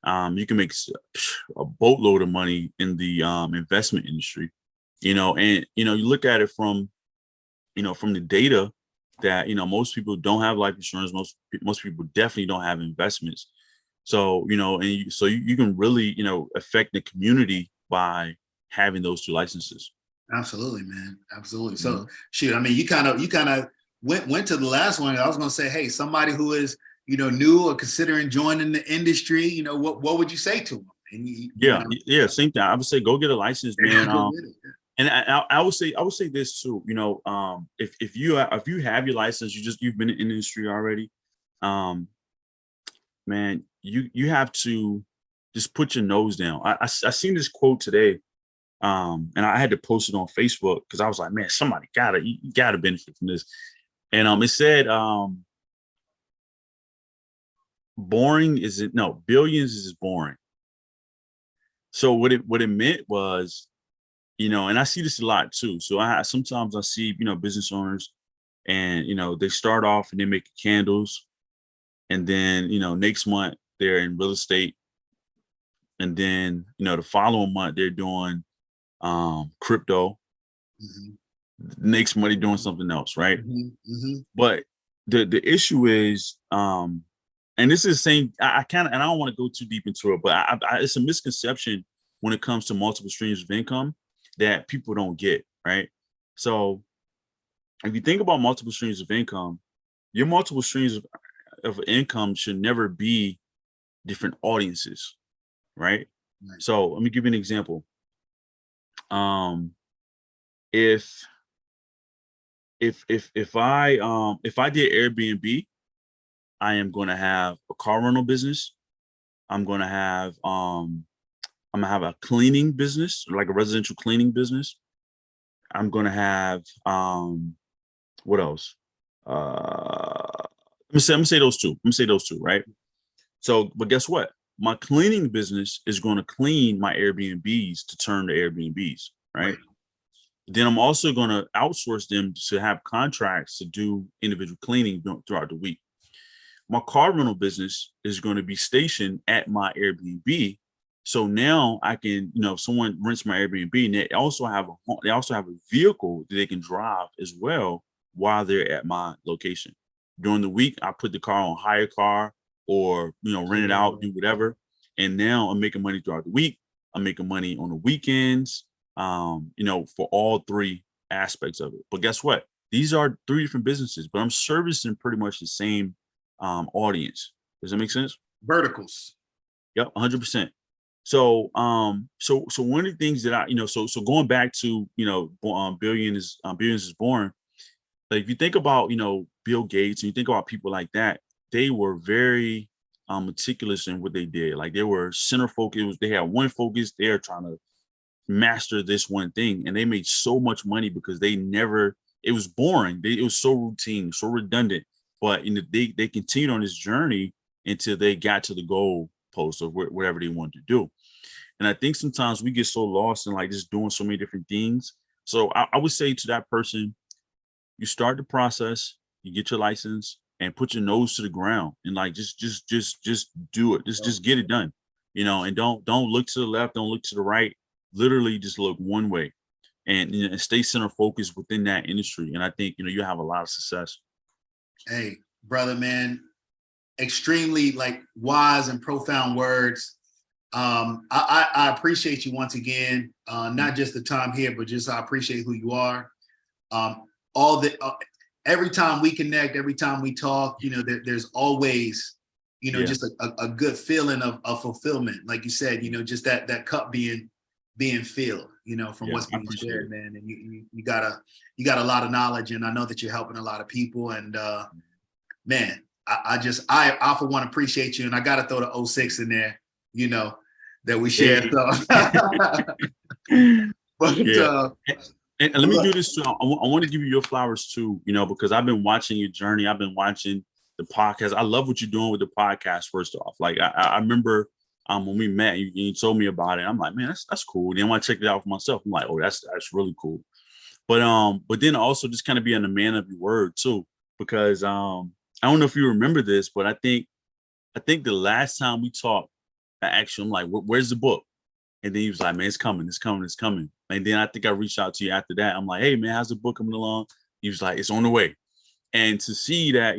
You can make a boatload of money in the investment industry, and you look at it from the data that most people don't have life insurance. Most people definitely don't have investments. So so you can really affect the community by having those two licenses. Absolutely, man. Absolutely. So shoot, I mean, you kind of went to the last one. I was going to say, hey, somebody who is new or considering joining the industry, what would you say to them? And yeah, same thing. I would say go get a license, man. And I would say this too. If you have your license, you've been in the industry already, man, you have to just put your nose down. I seen this quote today, and I had to post it on Facebook because I was like, man, somebody gotta benefit from this. And it said, billions is boring. So what it meant was, and I see this a lot too. So sometimes I see, business owners, and, they start off and they make candles, and then, next month they're in real estate. And then, the following month they're doing crypto. Next month they're doing something else, right? But the issue is, and this is the same, I don't want to go too deep into it, but it's a misconception when it comes to multiple streams of income that people don't get, right? So if you think about multiple streams of income, your multiple streams of income should never be different audiences, right? So let me give you an example. If I did Airbnb, I am going to have a car rental business. I'm going to have a cleaning business, like a residential cleaning business. I'm going to have what else? I'm gonna say those two. Right? So, but guess what? My cleaning business is going to clean my Airbnbs to turn to Airbnbs, right? Then I'm also going to outsource them to have contracts to do individual cleaning throughout the week. My car rental business is going to be stationed at my Airbnb. So now I can, if someone rents my Airbnb, and they also have a vehicle that they can drive as well while they're at my location. During the week, I put the car on hire car or rent it out, do whatever. And now I'm making money throughout the week. I'm making money on the weekends. For all three aspects of it. But guess what? These are three different businesses, but I'm servicing pretty much the same audience. Does that make sense? Verticals. Yep, 100%. So so one of the things that I so going back to billions is born. Like if you think about Bill Gates and you think about people like that, they were very meticulous in what they did. Like they were center focused. They had one focus. They're trying to master this one thing, and they made so much money because it was boring. It was so routine, so redundant. But they continued on this journey until they got to the goal post of whatever they wanted to do. And I think sometimes we get so lost in like just doing so many different things. So I would say to that person, you start the process, you get your license, and put your nose to the ground and like just do it. Just get it done, and don't look to the left, don't look to the right. Literally just look one way, and stay center focused within that industry. And I think you'll have a lot of success. Hey, brother, man, extremely like wise and profound words. I appreciate you once again, not just the time here, but just I appreciate who you are. Every time we connect, every time we talk, there's always, just a good feeling of fulfillment. Like you said, just that cup being filled, from what's being shared, man. And you got a lot of knowledge, and I know that you're helping a lot of people. And man, I for one appreciate you, and I got to throw the 06 in there, that we shared. And let me do this too. I want to give you your flowers too, because I've been watching your journey. I've been watching the podcast. I love what you're doing with the podcast. First off, like I remember when we met, you told me about it. I'm like, man, that's cool. Then when I checked it out for myself, I'm like, oh, that's really cool. But then also just kind of being a man of your word too, because I don't know if you remember this, but I think the last time we talked, I asked you, I'm like, where's the book? And then he was like, man, it's coming. And then I think I reached out to you after that. I'm like, hey, man, how's the book coming along? He was like, it's on the way. And to see that,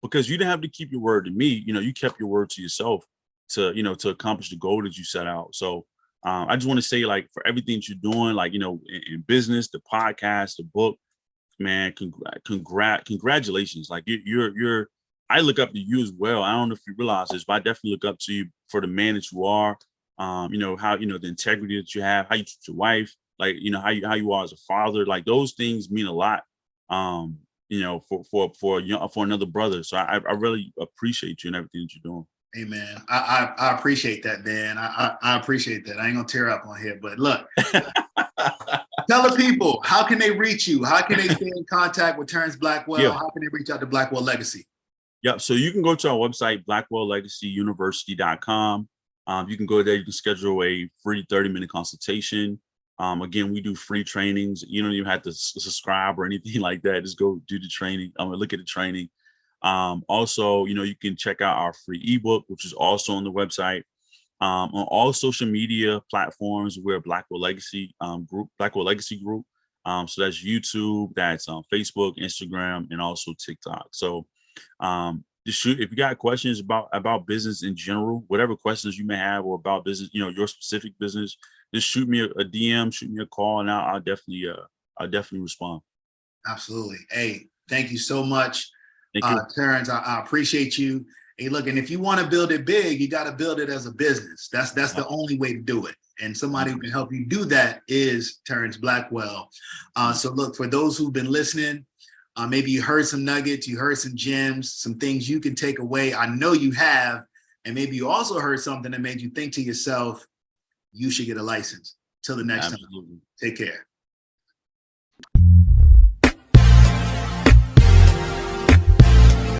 because you didn't have to keep your word to me, you kept your word to yourself to accomplish the goal that you set out. So I just want to say, like, for everything that you're doing, like, in business, the podcast, the book, man, congratulations. Like I look up to you as well. I don't know if you realize this, but I definitely look up to you for the man that you are. How the integrity that you have, how you treat your wife, like how you are as a father, like those things mean a lot. For another brother. So I really appreciate you and everything that you're doing. Hey man, I appreciate that, man. I appreciate that. I ain't gonna tear up on here, but look, tell the people, how can they reach you? How can they stay in contact with Terrence Blackwell? Yeah. How can they reach out to Blackwell Legacy? Yeah, so you can go to our website, blackwelllegacyuniversity.com. You can go there, you can schedule a free 30-minute consultation. Again, we do free trainings. You don't even have to subscribe or anything like that. Just go do the training. Look at the training. Also, you can check out our free ebook, which is also on the website. On all social media platforms, we're Blackwell Legacy Group, Blackwell Legacy Group. So that's YouTube, that's Facebook, Instagram, and also TikTok. So just shoot, if you got questions about business in general, whatever questions you may have or about business, your specific business, just shoot me a DM, shoot me a call, and I'll definitely respond. Absolutely. Hey, thank you so much, Terrence. I appreciate you. Hey, look, and if you want to build it big, you got to build it as a business. That's the only way to do it. And somebody who can help you do that is Terrence Blackwell. So look, for those who've been listening, maybe you heard some nuggets, you heard some gems, some things you can take away. I know you have. And maybe you also heard something that made you think to yourself, you should get a license. Till the next time. Take care.